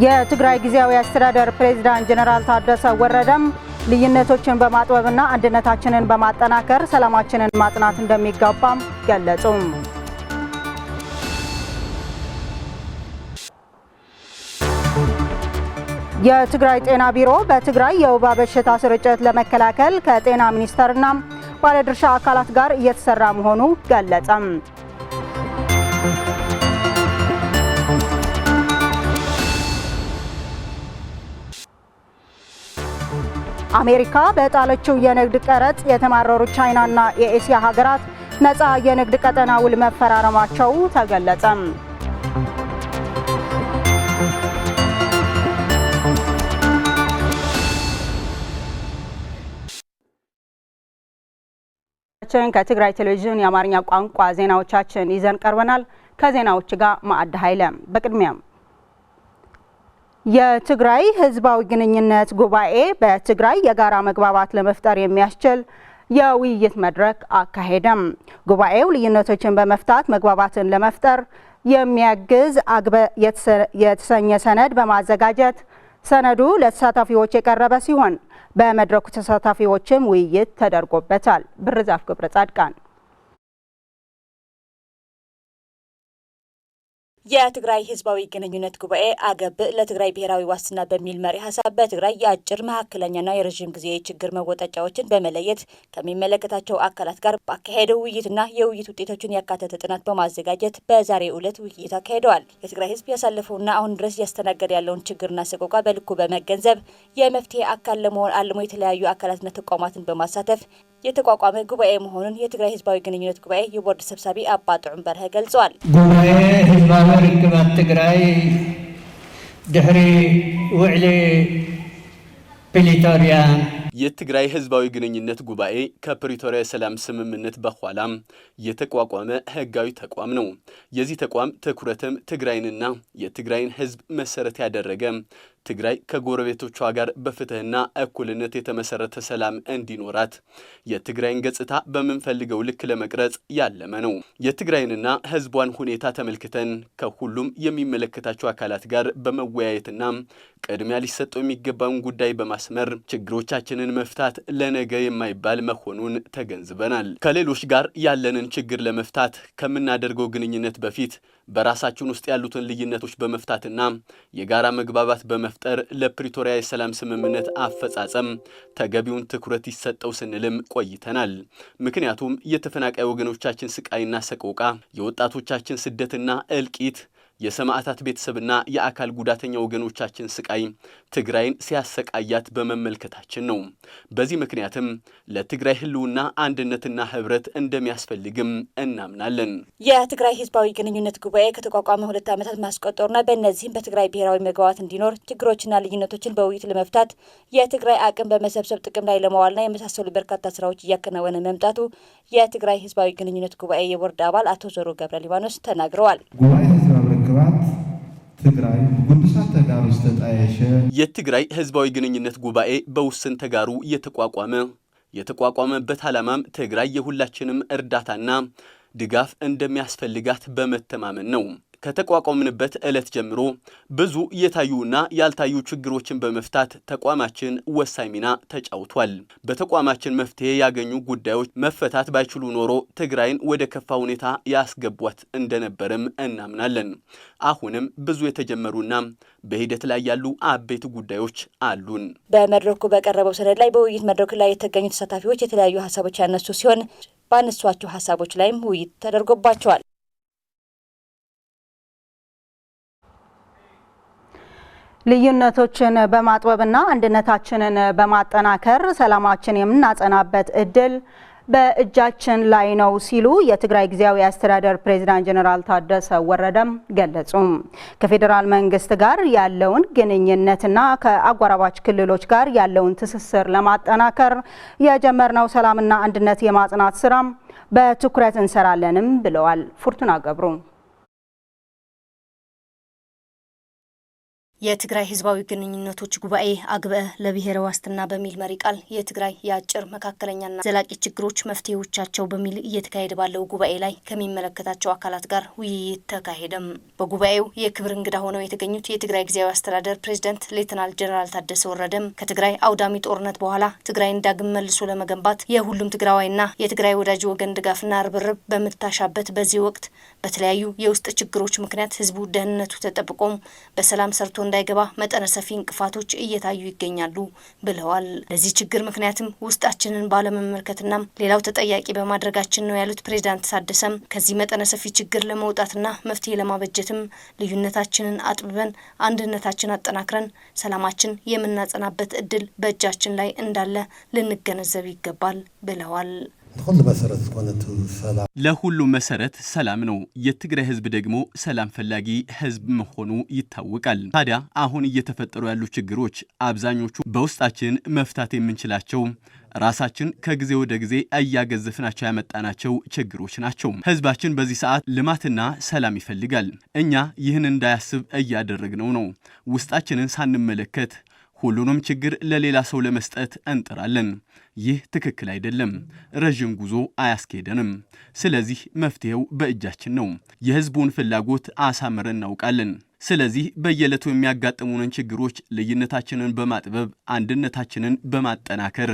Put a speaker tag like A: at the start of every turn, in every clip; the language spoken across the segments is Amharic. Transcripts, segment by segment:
A: የትግራይ ጊዜያዊ አስተዳደር ፕሬዝዳንት ጀነራል ታደሰ ወረደም ልዩነቶችን በማጥበብና አንድነታችንን በማጠናከር ሰላማችንን ማጽናት እንደሚገባም ገለጹ። የትግራይ ጤና ቢሮ በትግራይ የወባ በሽታ ስርጭት ለመከላከል ከጤና ሚኒስቴርና ባለድርሻ አካላት ጋር እየተሰራ መሆኑ ገለጸ። አሜሪካ በጣለችው የንግድ ቀረጥ የተማረሩ ቻይናና የኤስያ ሀገራት ነፃ የንግድ ቀጠና ውል መፈራረማቸው ተገለጸ። ከትግራይ ቴሌቪዥን የአማርኛ ቋንቋ ዜናዎቻችን ይዘን ቀርበናል። ከዜናዎች ጋር ማዕድ ኃይለ። በቅድሚያም የትግራይ ህዝባዊ ግንኙነት ጉባኤ በትግራይ የጋራ መግባባት ለመፍጠር የሚያስችል የውይይት መድረክ አካሄደም። ጉባኤው ልዩነቶችን በመፍታት መግባባትን ለመፍጠር የሚያግዝ አግበ የተሰኘ ሰነድ በማዘጋጀት ሰነዱ ለተሳታፊዎች የቀረበ ሲሆን በመድረኩ ተሳታፊዎችም ውይይት ተደርጎበታል። ብርዛፍ ገብረ ጻድቃን
B: የትግራይ ህዝባዊ ግንኙነት ጉባኤ አገብ ለትግራይ ብሔራዊ ዋስትና በሚል መሪ ሀሳብ በትግራይ የአጭር መካከለኛና የረዥም ጊዜ ችግር መወጣጫዎችን በመለየት ከሚመለከታቸው አካላት ጋር ባካሄደው ውይይትና የውይይት ውጤቶችን ያካተተ ጥናት በማዘጋጀት በዛሬው ዕለት ውይይት አካሂደዋል። የትግራይ ህዝብ ያሳለፈውና አሁን ድረስ እያስተናገደ ያለውን ችግርና ሰቆቃ በልኩ በመገንዘብ የመፍትሄ አካል ለመሆን አልሞ የተለያዩ አካላትና ተቋማትን በማሳተፍ የተቋቋመ ጉባኤ መሆኑን የትግራይ ህዝባዊ ግንኙነት ጉባኤ የቦርድ ሰብሳቢ አባ ጥዑም በርሀ ገልጸዋል።
C: ጉባኤ ህዝባዊ ርክባት ትግራይ ድሕሪ ውዕሊ ፕሪቶሪያ
D: የትግራይ ህዝባዊ ግንኙነት ጉባኤ ከፕሪቶሪያ ሰላም ስምምነት በኋላም የተቋቋመ ህጋዊ ተቋም ነው። የዚህ ተቋም ትኩረትም ትግራይንና የትግራይን ህዝብ መሰረት ያደረገ ትግራይ ከጎረቤቶቿ ጋር በፍትህና እኩልነት የተመሰረተ ሰላም እንዲኖራት የትግራይን ገጽታ በምንፈልገው ልክ ለመቅረጽ ያለመ ነው። የትግራይንና ህዝቧን ሁኔታ ተመልክተን ከሁሉም የሚመለከታቸው አካላት ጋር በመወያየትና ቅድሚያ ሊሰጠው የሚገባውን ጉዳይ በማስመር ችግሮቻችንን መፍታት ለነገ የማይባል መሆኑን ተገንዝበናል። ከሌሎች ጋር ያለንን ችግር ለመፍታት ከምናደርገው ግንኙነት በፊት በራሳችን ውስጥ ያሉትን ልዩነቶች በመፍታትና የጋራ መግባባት በመፍጠር ለፕሪቶሪያ የሰላም ስምምነት አፈጻጸም ተገቢውን ትኩረት ይሰጠው ስንልም ቆይተናል። ምክንያቱም የተፈናቃይ ወገኖቻችን ስቃይና ሰቆቃ፣ የወጣቶቻችን ስደትና እልቂት፣ የሰማዕታት ቤተሰብና የአካል ጉዳተኛ ወገኖቻችን ስቃይ ትግራይን ሲያሰቃያት በመመልከታችን ነው። በዚህ ምክንያትም ለትግራይ ህልውና አንድነትና ህብረት እንደሚያስፈልግም እናምናለን።
B: የትግራይ ህዝባዊ ግንኙነት ጉባኤ ከተቋቋመ 2 ዓመታት ማስቆጠሩና በእነዚህም በትግራይ ብሔራዊ መግባባት እንዲኖር ችግሮችና ልዩነቶችን በውይይት ለመፍታት የትግራይ አቅም በመሰብሰብ ጥቅም ላይ ለማዋልና የመሳሰሉ በርካታ ስራዎች እያከናወነ መምጣቱ የትግራይ ህዝባዊ ግንኙነት ጉባኤ የቦርድ አባል አቶ ዞሮ ገብረ ሊባኖስ ተናግረዋል።
E: ትግራይ ጉዱሳት ተጋሩ ዝተጣየሸ
D: የትግራይ ህዝባዊ ግንኙነት ጉባኤ በውስን ተጋሩ የተቋቋመበት ዓላማም ትግራይ የሁላችንም እርዳታና ድጋፍ እንደሚያስፈልጋት በመተማመን ነው። ከተቋቋምንበት ዕለት ጀምሮ ብዙ የታዩና ያልታዩ ችግሮችን በመፍታት ተቋማችን ወሳኝ ሚና ተጫውቷል። በተቋማችን መፍትሄ ያገኙ ጉዳዮች መፈታት ባይችሉ ኖሮ ትግራይን ወደ ከፋ ሁኔታ ያስገቧት እንደነበርም እናምናለን። አሁንም ብዙ የተጀመሩና በሂደት ላይ ያሉ አበይት ጉዳዮች አሉን።
B: በመድረኩ በቀረበው ሰነድ ላይ በውይይት መድረክ ላይ የተገኙ ተሳታፊዎች የተለያዩ ሀሳቦች ያነሱ ሲሆን ባነሷቸው ሀሳቦች ላይም ውይይት ተደርጎባቸዋል።
A: ልዩነቶችን በማጥበብና አንድነታችንን በማጠናከር ሰላማችን የምናጸናበት እድል በእጃችን ላይ ነው ሲሉ የትግራይ ጊዜያዊ አስተዳደር ፕሬዝዳንት ጀነራል ታደሰ ወረደም ገለጹ። ከፌዴራል መንግስት ጋር ያለውን ግንኙነትና ከአጎራባች ክልሎች ጋር ያለውን ትስስር ለማጠናከር የጀመርነው ሰላምና አንድነት የማጽናት ስራም በትኩረት እንሰራለንም ብለዋል። ፉርቱና ገብሩ
B: የትግራይ ህዝባዊ ግንኙነቶች ጉባኤ አግብአ ለብሔረ ዋስትና በሚል መሪ ቃል የትግራይ የአጭር መካከለኛና ዘላቂ ችግሮች መፍትሄዎቻቸው በሚል እየተካሄደ ባለው ጉባኤ ላይ ከሚመለከታቸው አካላት ጋር ውይይት ተካሄደም። በጉባኤው የክብር እንግዳ ሆነው የተገኙት የትግራይ ጊዜያዊ አስተዳደር ፕሬዝዳንት ሌተናል ጀነራል ታደሰ ወረደም ከትግራይ አውዳሚ ጦርነት በኋላ ትግራይን ዳግም መልሶ ለመገንባት የሁሉም ትግራዋይና የትግራይ ወዳጅ ወገን ድጋፍና ርብርብ በምታሻበት በዚህ ወቅት በተለያዩ የውስጥ ችግሮች ምክንያት ህዝቡ ደህንነቱ ተጠብቆም በሰላም ሰርቶ እንዳይገባ መጠነ ሰፊ እንቅፋቶች እየታዩ ይገኛሉ ብለዋል። ለዚህ ችግር ምክንያትም ውስጣችንን ባለመመልከትና ሌላው ተጠያቂ በማድረጋችን ነው ያሉት ፕሬዝዳንት ታደሰም ከዚህ መጠነ ሰፊ ችግር ለመውጣትና መፍትሄ ለማበጀትም ልዩነታችንን አጥብበን አንድነታችንን አጠናክረን ሰላማችን የምናጸናበት እድል በእጃችን ላይ እንዳለ ልንገነዘብ ይገባል ብለዋል።
D: ለሁሉ መሰረት ሰላም ነው። የትግራይ ህዝብ ደግሞ ሰላም ፈላጊ ህዝብ መሆኑ ይታወቃል። ታዲያ አሁን እየተፈጠሩ ያሉ ችግሮች አብዛኞቹ በውስጣችን መፍታት የምንችላቸው ራሳችን ከጊዜ ወደ ጊዜ እያገዘፍናቸው ያመጣናቸው ችግሮች ናቸው። ህዝባችን በዚህ ሰዓት ልማትና ሰላም ይፈልጋል። እኛ ይህን እንዳያስብ እያደረግነው ነው። ውስጣችንን ሳንመለከት ሁሉንም ችግር ለሌላ ሰው ለመስጠት እንጥራለን። ይህ ትክክል አይደለም። ረጅም ጉዞ አያስኬደንም። ስለዚህ መፍትሄው በእጃችን ነው። የህዝቡን ፍላጎት አሳምረን እናውቃለን። ስለዚህ በየዕለቱ የሚያጋጥሙንን ችግሮች ልዩነታችንን በማጥበብ አንድነታችንን በማጠናከር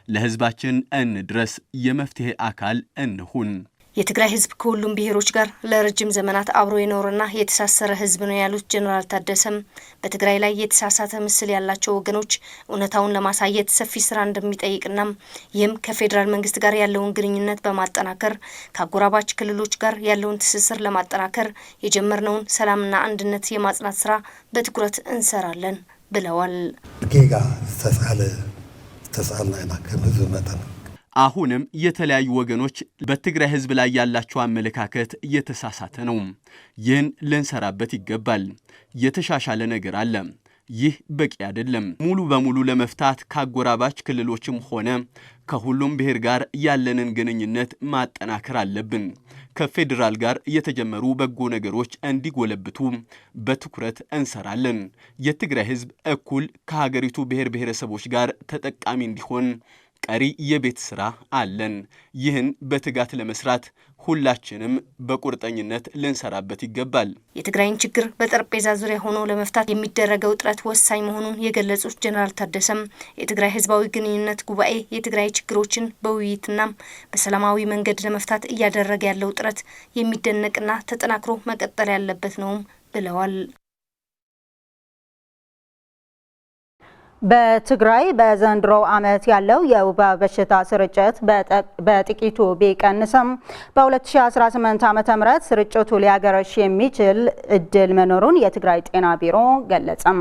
D: ለህዝባችን እንድረስ፣ የመፍትሄ አካል እንሁን።
B: የትግራይ ህዝብ ከሁሉም ብሔሮች ጋር ለረጅም ዘመናት አብሮ የኖረና የተሳሰረ ህዝብ ነው ያሉት ጀነራል ታደሰም በትግራይ ላይ የተሳሳተ ምስል ያላቸው ወገኖች እውነታውን ለማሳየት ሰፊ ስራ እንደሚጠይቅና ይህም ከፌዴራል መንግስት ጋር ያለውን ግንኙነት በማጠናከር ከአጎራባች ክልሎች ጋር ያለውን ትስስር ለማጠናከር የጀመርነውን ሰላምና አንድነት የማጽናት ስራ በትኩረት እንሰራለን ብለዋል።
F: ጌጋ ተሳልና ከህዝብ መጠን
D: አሁንም የተለያዩ ወገኖች በትግራይ ህዝብ ላይ ያላቸው አመለካከት የተሳሳተ ነው። ይህን ልንሰራበት ይገባል። የተሻሻለ ነገር አለ። ይህ በቂ አይደለም። ሙሉ በሙሉ ለመፍታት ከአጎራባች ክልሎችም ሆነ ከሁሉም ብሔር ጋር ያለንን ግንኙነት ማጠናከር አለብን። ከፌዴራል ጋር የተጀመሩ በጎ ነገሮች እንዲጎለብቱ በትኩረት እንሰራለን። የትግራይ ህዝብ እኩል ከሀገሪቱ ብሔር ብሔረሰቦች ጋር ተጠቃሚ እንዲሆን ቀሪ የቤት ስራ አለን። ይህን በትጋት ለመስራት ሁላችንም በቁርጠኝነት ልንሰራበት ይገባል።
B: የትግራይን ችግር በጠረጴዛ ዙሪያ ሆኖ ለመፍታት የሚደረገው ጥረት ወሳኝ መሆኑን የገለጹት ጀነራል ታደሰም የትግራይ ህዝባዊ ግንኙነት ጉባኤ የትግራይ ችግሮችን በውይይትና በሰላማዊ መንገድ ለመፍታት እያደረገ ያለው ጥረት የሚደነቅና ተጠናክሮ መቀጠል ያለበት ነውም ብለዋል።
A: በትግራይ በዘንድሮ ዓመት ያለው የወባ በሽታ ስርጭት በጥቂቱ ቢቀንስም በ2018 ዓ.ም ስርጭቱ ሊያገረሽ የሚችል እድል መኖሩን የትግራይ ጤና ቢሮ ገለጸም።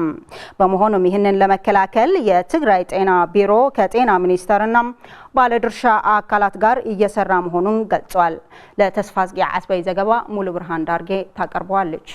A: በመሆኑም ይህንን ለመከላከል የትግራይ ጤና ቢሮ ከጤና ሚኒስቴርና ባለድርሻ አካላት ጋር እየሰራ መሆኑን ገልጿል። ለተስፋዝጊ አስበይ ዘገባ ሙሉ ብርሃን ዳርጌ ታቀርበዋለች።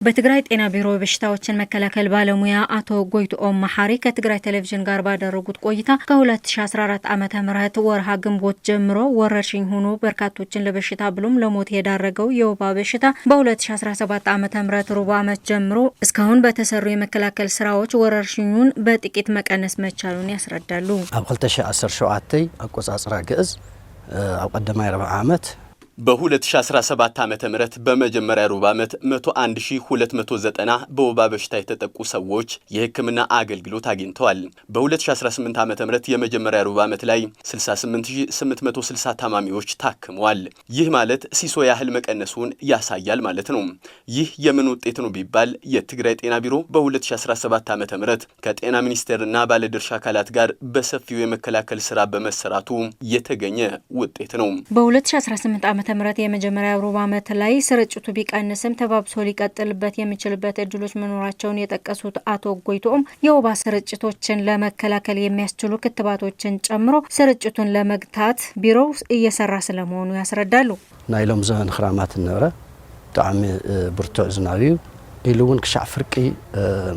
G: በትግራይ ጤና ቢሮ በሽታዎችን መከላከል ባለሙያ አቶ ጎይቶኦም መሐሪ ከትግራይ ቴሌቪዥን ጋር ባደረጉት ቆይታ ከ2014 ዓመተ ምህረት ወርሃ ግንቦት ጀምሮ ወረርሽኝ ሆኖ በርካቶችን ለበሽታ ብሎም ለሞት የዳረገው የወባ በሽታ በ2017 ዓመተ ምህረት ሩብ ዓመት ጀምሮ እስካሁን በተሰሩ የመከላከል ስራዎች ወረርሽኙን በጥቂት መቀነስ መቻሉን ያስረዳሉ።
H: ኣብ 2017 አቆጻጽራ ግዕዝ ኣብ ቀዳማይ 40 ዓመት
D: በ2017 ዓመተ ምህረት በመጀመሪያ ሩብ ዓመት 101290 በወባ በሽታ የተጠቁ ሰዎች የሕክምና አገልግሎት አግኝተዋል። በ2018 ዓመተ ምህረት የመጀመሪያ ሩብ ዓመት ላይ 68860 ታማሚዎች ታክመዋል። ይህ ማለት ሲሶ ያህል መቀነሱን ያሳያል ማለት ነው። ይህ የምን ውጤት ነው ቢባል የትግራይ ጤና ቢሮ በ2017 ዓመተ ምህረት ከጤና ሚኒስቴርና ባለድርሻ አካላት ጋር በሰፊው የመከላከል ስራ በመሰራቱ የተገኘ ውጤት ነው።
G: በ2018 ዓመተ ምህረት የመጀመሪያ ሩብ ዓመት ላይ ስርጭቱ ቢቀንስም ተባብሶ ሊቀጥልበት የሚችልበት እድሎች መኖራቸውን የጠቀሱት አቶ ጎይቶኦም የወባ ስርጭቶችን ለመከላከል የሚያስችሉ ክትባቶችን ጨምሮ ስርጭቱን ለመግታት ቢሮው እየሰራ ስለመሆኑ ያስረዳሉ።
H: ናይሎም ዘመን ክራማት ነበረ ጣዕሚ ብርቱዕ ዝናብ ኢሉውን ክሻዕ ፍርቂ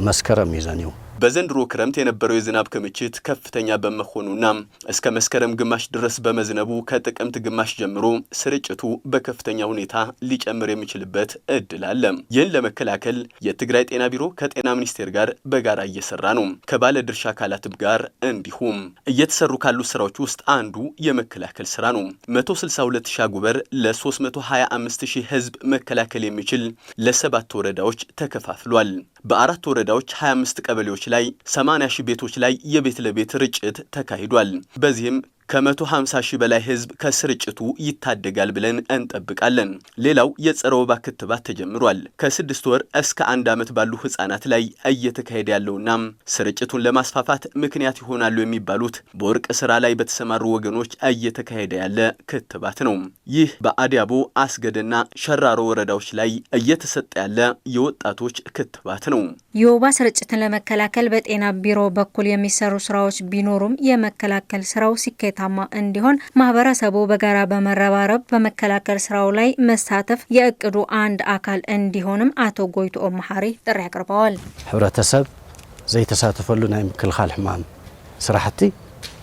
H: መስከረም ይዘንዩ
D: በዘንድሮ ክረምት የነበረው የዝናብ ክምችት ከፍተኛ በመሆኑና እስከ መስከረም ግማሽ ድረስ በመዝነቡ ከጥቅምት ግማሽ ጀምሮ ስርጭቱ በከፍተኛ ሁኔታ ሊጨምር የሚችልበት እድል አለ። ይህን ለመከላከል የትግራይ ጤና ቢሮ ከጤና ሚኒስቴር ጋር በጋራ እየሰራ ነው። ከባለ ድርሻ አካላትም ጋር እንዲሁም እየተሰሩ ካሉ ስራዎች ውስጥ አንዱ የመከላከል ስራ ነው። 162 ሺህ አጎበር ለ325 ሺህ ህዝብ መከላከል የሚችል ለ7 ወረዳዎች ተከፋፍሏል። በ4 ወረዳዎች 25 ቀበሌዎች ላይ 80 ሺህ ቤቶች ላይ የቤት ለቤት ርጭት ተካሂዷል። በዚህም ከ150 ሺህ በላይ ህዝብ ከስርጭቱ ይታደጋል ብለን እንጠብቃለን። ሌላው የጸረ ወባ ክትባት ተጀምሯል። ከ6 ወር እስከ 1 ዓመት ባሉ ህፃናት ላይ እየተካሄደ ያለውና ስርጭቱን ለማስፋፋት ምክንያት ይሆናሉ የሚባሉት በወርቅ ስራ ላይ በተሰማሩ ወገኖች እየተካሄደ ያለ ክትባት ነው። ይህ በአዲያቦ አስገደና ሸራሮ ወረዳዎች ላይ እየተሰጠ ያለ የወጣቶች ክትባት ነው።
G: የወባ ስርጭትን ለመከላከል በጤና ቢሮ በኩል የሚሰሩ ስራዎች ቢኖሩም የመከላከል ስራው ሲከታማ እንዲሆን ማህበረሰቡ በጋራ በመረባረብ በመከላከል ስራው ላይ መሳተፍ የእቅዱ አንድ አካል እንዲሆንም አቶ ጎይትኦም መሐሪ ጥሪ አቅርበዋል።
H: ህብረተሰብ ዘይተሳተፈሉ ናይ ምክልኻል ሕማም ስራሕቲ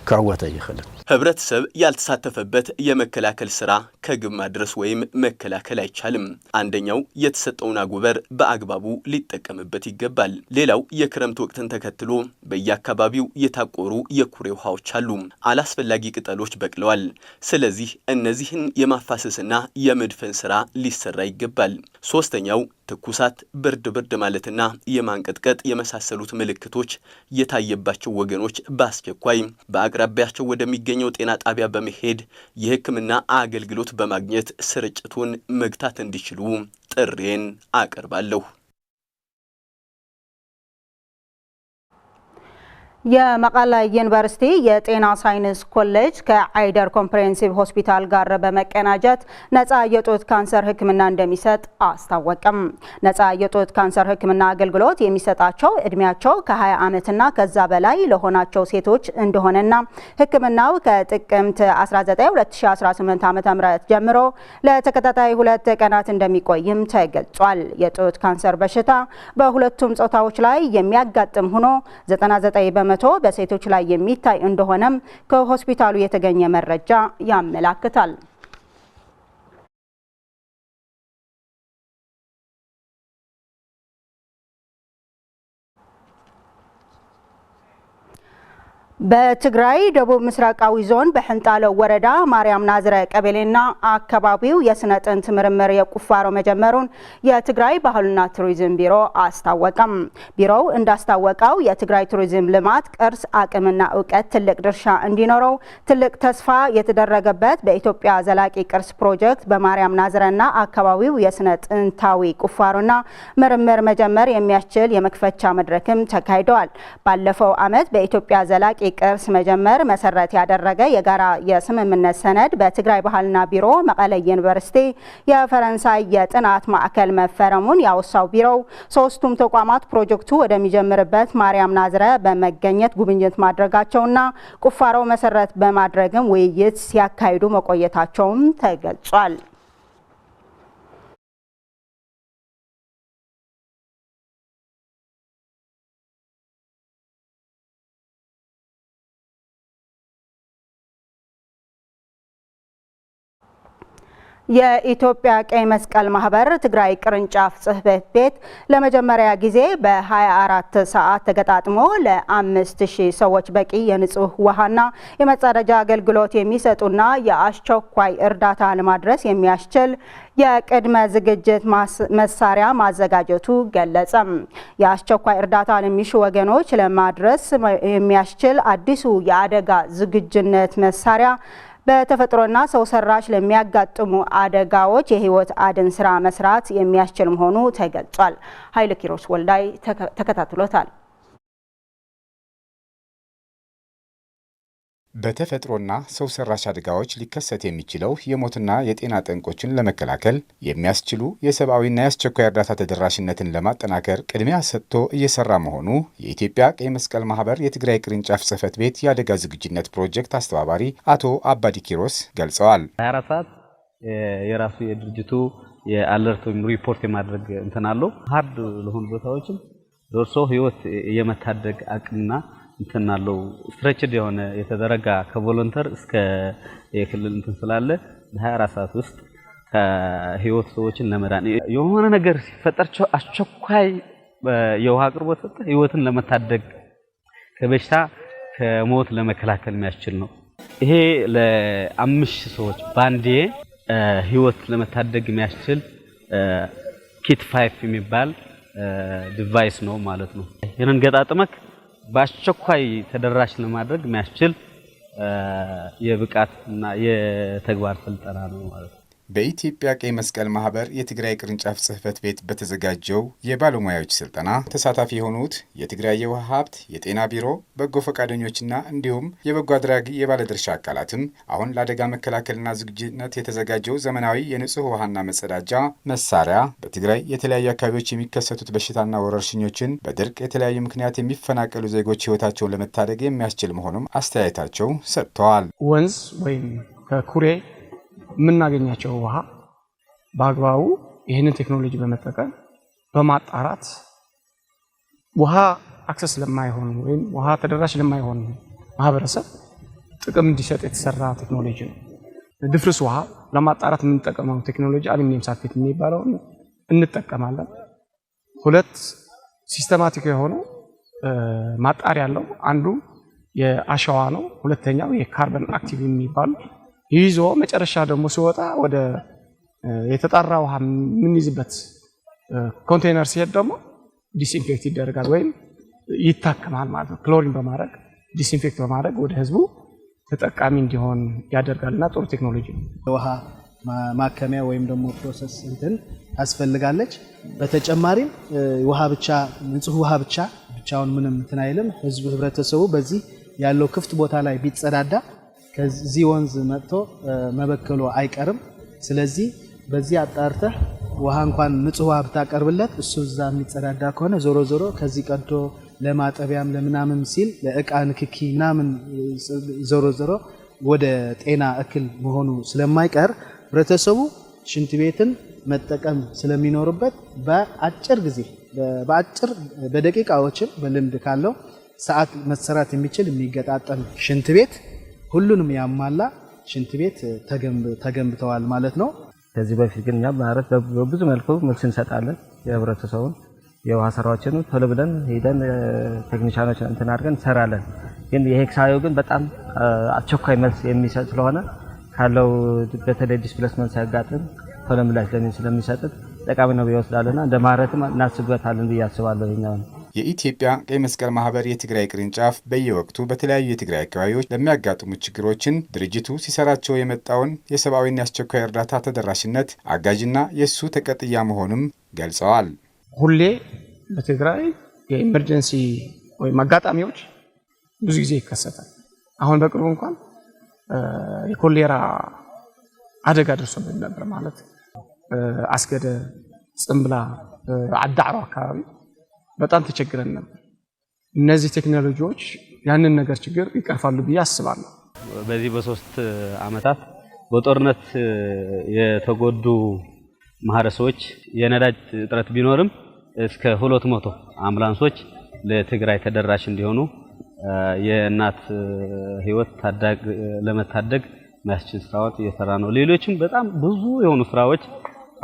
H: ክዕወተ ይኽእል።
D: ህብረተሰብ ያልተሳተፈበት የመከላከል ስራ ከግብ ማድረስ ወይም መከላከል አይቻልም። አንደኛው የተሰጠውን አጎበር በአግባቡ ሊጠቀምበት ይገባል። ሌላው የክረምት ወቅትን ተከትሎ በየአካባቢው የታቆሩ የኩሬ ውሃዎች አሉ። አላስፈላጊ ቅጠሎች በቅለዋል። ስለዚህ እነዚህን የማፋሰስና የመድፈን ስራ ሊሰራ ይገባል። ሶስተኛው ትኩሳት፣ ብርድ ማለትና የማንቀጥቀጥ የመሳሰሉት ምልክቶች የታየባቸው ወገኖች በአስቸኳይ በአቅራቢያቸው ወደሚገኘው ጤና ጣቢያ በመሄድ የሕክምና አገልግሎት በማግኘት ስርጭቱን መግታት እንዲችሉ ጥሬን አቀርባለሁ።
A: የመቀለ ዩኒቨርሲቲ የጤና ሳይንስ ኮሌጅ ከአይደር ኮምፕሬሄንሲቭ ሆስፒታል ጋር በመቀናጀት ነፃ የጡት ካንሰር ሕክምና እንደሚሰጥ አስታወቀም። ነፃ የጡት ካንሰር ሕክምና አገልግሎት የሚሰጣቸው እድሜያቸው ከ20 ዓመትና ከዛ በላይ ለሆናቸው ሴቶች እንደሆነና ሕክምናው ከጥቅምት 19 2018 ዓ.ም ጀምሮ ለተከታታይ 2 ቀናት እንደሚቆይም ተገልጿል። የጡት ካንሰር በሽታ በሁለቱም ጾታዎች ላይ የሚያጋጥም ሆኖ 99% በሴቶች ላይ የሚታይ እንደሆነም ከሆስፒታሉ የተገኘ መረጃ ያመለክታል። በትግራይ ደቡብ ምስራቃዊ ዞን በሕንጣሎ ወረዳ ማርያም ናዝረ ቀበሌና አካባቢው የስነ ጥንት ምርምር የቁፋሮ መጀመሩን የትግራይ ባህልና ቱሪዝም ቢሮ አስታወቀም። ቢሮው እንዳስታወቀው የትግራይ ቱሪዝም ልማት ቅርስ አቅምና እውቀት ትልቅ ድርሻ እንዲኖረው ትልቅ ተስፋ የተደረገበት በኢትዮጵያ ዘላቂ ቅርስ ፕሮጀክት በማርያም ናዝረና አካባቢው የስነ ጥንታዊ ቁፋሮና ምርምር መጀመር የሚያስችል የመክፈቻ መድረክም ተካሂደዋል። ባለፈው ዓመት በኢትዮጵያ ዘላቂ ቅርስ መጀመር መሰረት ያደረገ የጋራ የስምምነት ሰነድ በትግራይ ባህልና ቢሮ መቀለ ዩኒቨርሲቲ የፈረንሳይ የጥናት ማዕከል መፈረሙን ያወሳው ቢሮው ሶስቱም ተቋማት ፕሮጀክቱ ወደሚጀምርበት ማርያም ናዝረ በመገኘት ጉብኝት ማድረጋቸውና ቁፋሮ መሰረት በማድረግም ውይይት ሲያካሂዱ መቆየታቸውም ተገልጿል። የኢትዮጵያ ቀይ መስቀል ማህበር ትግራይ ቅርንጫፍ ጽሕፈት ቤት ለመጀመሪያ ጊዜ በ24 ሰዓት ተገጣጥሞ ለ5000 ሰዎች በቂ የንጹህ ውሃና የመጸዳጃ አገልግሎት የሚሰጡና የአስቸኳይ እርዳታ ለማድረስ የሚያስችል የቅድመ ዝግጅት መሳሪያ ማዘጋጀቱ ገለጸ። የአስቸኳይ እርዳታ ለሚሹ ወገኖች ለማድረስ የሚያስችል አዲሱ የአደጋ ዝግጁነት መሳሪያ በተፈጥሮና ሰው ሰራሽ ለሚያጋጥሙ አደጋዎች የህይወት አድን ስራ መስራት የሚያስችል መሆኑ ተገልጿል። ኃይለ ኪሮስ ወልዳይ ተከታትሎታል።
I: በተፈጥሮና ሰው ሰራሽ አደጋዎች ሊከሰት የሚችለው የሞትና የጤና ጠንቆችን ለመከላከል የሚያስችሉ የሰብአዊና የአስቸኳይ እርዳታ ተደራሽነትን ለማጠናከር ቅድሚያ ሰጥቶ እየሰራ መሆኑ የኢትዮጵያ ቀይ መስቀል ማህበር የትግራይ ቅርንጫፍ ጽሕፈት ቤት የአደጋ ዝግጁነት ፕሮጀክት አስተባባሪ አቶ አባዲ ኪሮስ ገልጸዋል። 24 ሰዓት የራሱ የድርጅቱ የአለርት ሪፖርት የማድረግ እንትን አለው። ሃርድ ለሆኑ ቦታዎችም
J: ደርሶ ህይወት የመታደግ አቅምና እንትናለው ስትሬችድ የሆነ የተዘረጋ ከቮለንተር እስከ የክልል እንትን ስላለ በ24 ሰዓት ውስጥ ከህይወት ሰዎችን ለመዳን የሆነ ነገር ሲፈጠርቸው አስቸኳይ የውሃ አቅርቦት ህይወትን ለመታደግ ከበሽታ ከሞት ለመከላከል የሚያስችል ነው። ይሄ ለ5 ሰዎች ባንዴ ህይወት ለመታደግ የሚያስችል ኪት 5 የሚባል ዲቫይስ ነው ማለት ነው። ይሄንን ገጣጥመክ በአስቸኳይ ተደራሽ ለማድረግ የሚያስችል የብቃት እና የተግባር ስልጠና ነው ማለት ነው።
I: በኢትዮጵያ ቀይ መስቀል ማህበር የትግራይ ቅርንጫፍ ጽህፈት ቤት በተዘጋጀው የባለሙያዎች ስልጠና ተሳታፊ የሆኑት የትግራይ የውሃ ሀብት የጤና ቢሮ በጎ ፈቃደኞችና እንዲሁም የበጎ አድራጊ የባለድርሻ አካላትም አሁን ለአደጋ መከላከልና ዝግጁነት የተዘጋጀው ዘመናዊ የንጹህ ውሃና መጸዳጃ መሳሪያ በትግራይ የተለያዩ አካባቢዎች የሚከሰቱት በሽታና ወረርሽኞችን በድርቅ የተለያዩ ምክንያት የሚፈናቀሉ ዜጎች ህይወታቸውን ለመታደግ የሚያስችል መሆኑም አስተያየታቸው ሰጥተዋል።
K: ወንዝ ወይም ከኩሬ የምናገኛቸው ውሃ በአግባቡ ይህንን ቴክኖሎጂ በመጠቀም በማጣራት ውሃ አክሰስ ለማይሆን ወይም ውሃ ተደራሽ ለማይሆን ማህበረሰብ ጥቅም እንዲሰጥ የተሰራ ቴክኖሎጂ ነው። ድፍርስ ውሃ ለማጣራት የምንጠቀመው ቴክኖሎጂ አሉሚኒየም ሳልፌት የሚባለው እንጠቀማለን። 2 ሲስተማቲክ የሆኑ ማጣሪያ ያለው አንዱ የአሸዋ ነው። ሁለተኛው የካርበን አክቲቭ የሚባል ይዞ መጨረሻ ደግሞ ሲወጣ ወደ የተጣራ ውሃ የምንይዝበት ኮንቴነር ሲሄድ ደግሞ ዲስኢንፌክት ይደረጋል ወይም ይታከማል ማለት ነው። ክሎሪን በማድረግ ዲስኢንፌክት በማድረግ ወደ ህዝቡ ተጠቃሚ እንዲሆን ያደርጋልና ጥሩ ቴክኖሎጂ ነው።
L: ውሃ ማከሚያ ወይም ደግሞ ፕሮሰስ እንትን ታስፈልጋለች። በተጨማሪም ውሃ ብቻ ንጹህ ውሃ ብቻውን ምንም እንትን አይልም። ህብረተሰቡ በዚህ ያለው ክፍት ቦታ ላይ ቢጸዳዳ ከዚህ ወንዝ መጥቶ መበከሉ አይቀርም። ስለዚህ በዚህ አጣርተህ ውሃ እንኳን ንጹህ ውሃ ብታቀርብለት እሱ እዛ የሚጸዳዳ ከሆነ ዞሮ ዞሮ ከዚህ ቀዶ ለማጠቢያም ለምናምን ሲል ለእቃ ንክኪ ምናምን ዞሮ ዞሮ ወደ ጤና እክል መሆኑ ስለማይቀር ህብረተሰቡ ሽንት ቤትን መጠቀም ስለሚኖርበት በአጭር ጊዜ በደቂቃዎችን በልምድ ካለው ሰዓት መሰራት የሚችል የሚገጣጠም ሽንት ቤት ሁሉንም ያማላ ሽንት ቤት ተገንብተዋል ማለት ነው።
M: ከዚህ በፊት ግን እኛ ማለት በብዙ መልኩ መልስ እንሰጣለን። የህብረተሰቡን የውሃ ስራዎችን ቶሎ ብለን ሄደን ቴክኒሻኖች እንትን አድርገን እንሰራለን። ግን የሄክሳዮ ግን በጣም አስቸኳይ መልስ የሚሰጥ ስለሆነ ካለው በተለይ ዲስፕሌስመንት ሲያጋጥም ቶሎ ምላሽ ስለሚሰጥ ጠቃሚ ነው ይወስዳልና እንደ ማረትም እናስብበታለን ብዬ አስባለሁ። ይኛው
I: የኢትዮጵያ ቀይ መስቀል ማህበር የትግራይ ቅርንጫፍ በየወቅቱ በተለያዩ የትግራይ አካባቢዎች ለሚያጋጥሙ ችግሮችን ድርጅቱ ሲሰራቸው የመጣውን የሰብአዊና የአስቸኳይ እርዳታ ተደራሽነት አጋዥና የሱ ተቀጥያ መሆኑም ገልጸዋል።
K: ሁሌ በትግራይ የኢመርጀንሲ ወይም አጋጣሚዎች ብዙ ጊዜ ይከሰታል። አሁን በቅርቡ እንኳን የኮሌራ አደጋ ደርሶብን ነበር ማለት አስገደ፣ ጽምብላ፣ አዳዕሮ አካባቢ በጣም ተቸግረን ነበር። እነዚህ ቴክኖሎጂዎች ያንን ነገር ችግር ይቀርፋሉ ብዬ አስባለሁ።
J: በዚህ በ3 አመታት በጦርነት የተጎዱ ማህበረሰቦች የነዳጅ እጥረት ቢኖርም እስከ 200 አምቡላንሶች ለትግራይ ተደራሽ እንዲሆኑ የእናት ህይወት ለመታደግ የሚያስችል ስራዎች እየሰራ ነው። ሌሎችም በጣም ብዙ የሆኑ ስራዎች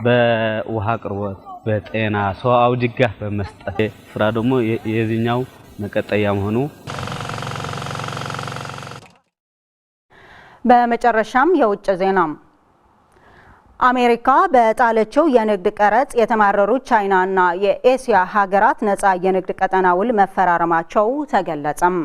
J: በውሃ አቅርቦት፣ በጤና ሰዋዊ ድጋፍ በመስጠት ስራ ደግሞ የዚህኛው መቀጠያ መሆኑ።
A: በመጨረሻም የውጭ ዜና አሜሪካ በጣለችው የንግድ ቀረጥ የተማረሩት ቻይናና የኤስያ ሀገራት ነፃ የንግድ ቀጠና ውል መፈራረማቸው ተገለጸም።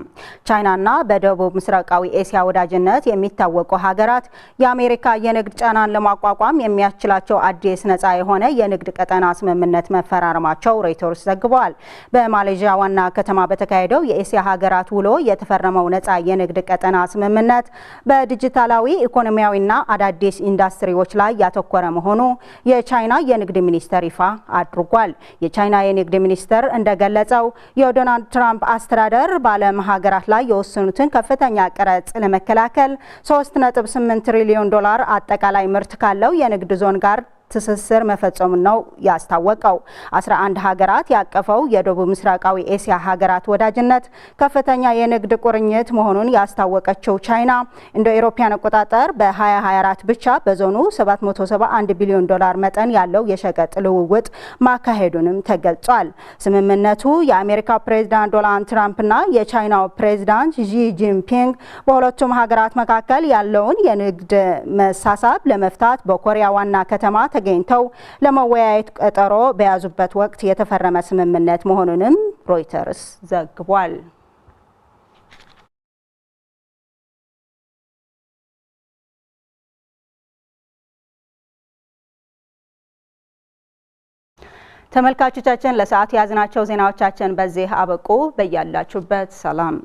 A: ቻይናና በደቡብ ምስራቃዊ ኤስያ ወዳጅነት የሚታወቁ ሀገራት የአሜሪካ የንግድ ጫናን ለማቋቋም የሚያስችላቸው አዲስ ነፃ የሆነ የንግድ ቀጠና ስምምነት መፈራረማቸው ሮይተርስ ዘግቧል። በማሌዥያ ዋና ከተማ በተካሄደው የኤስያ ሀገራት ውሎ የተፈረመው ነፃ የንግድ ቀጠና ስምምነት በዲጂታላዊ ኢኮኖሚያዊና አዳዲስ ኢንዱስትሪዎች ላይ ያተኮረ መሆኑ የቻይና የንግድ ሚኒስቴር ይፋ አድርጓል። የቻይና የንግድ ሚኒስቴር እንደገለጸው የዶናልድ ትራምፕ አስተዳደር በዓለም ሀገራት ላይ የወሰኑትን ከፍተኛ ቀረጥ ለመከላከል $3.8 ትሪሊዮን አጠቃላይ ምርት ካለው የንግድ ዞን ጋር ትስስር መፈጸሙን ነው ያስታወቀው። 11 ሀገራት ያቀፈው የደቡብ ምስራቃዊ ኤሲያ ሀገራት ወዳጅነት ከፍተኛ የንግድ ቁርኝት መሆኑን ያስታወቀችው ቻይና እንደ አውሮፓውያን አቆጣጠር በ2024 ብቻ በዞኑ 771 ቢሊዮን ዶላር መጠን ያለው የሸቀጥ ልውውጥ ማካሄዱንም ተገልጿል። ስምምነቱ የአሜሪካ ፕሬዝዳንት ዶናልድ ትራምፕና የቻይናው ፕሬዝዳንት ዢ ጂንፒንግ በሁለቱም ሀገራት መካከል ያለውን የንግድ መሳሳብ ለመፍታት በኮሪያ ዋና ከተማ ተገኝተው ለመወያየት ቀጠሮ በያዙበት ወቅት የተፈረመ ስምምነት መሆኑንም ሮይተርስ ዘግቧል። ተመልካቾቻችን ለሰዓት ያዝናቸው ዜናዎቻችን በዚህ አበቁ። በያላችሁበት ሰላም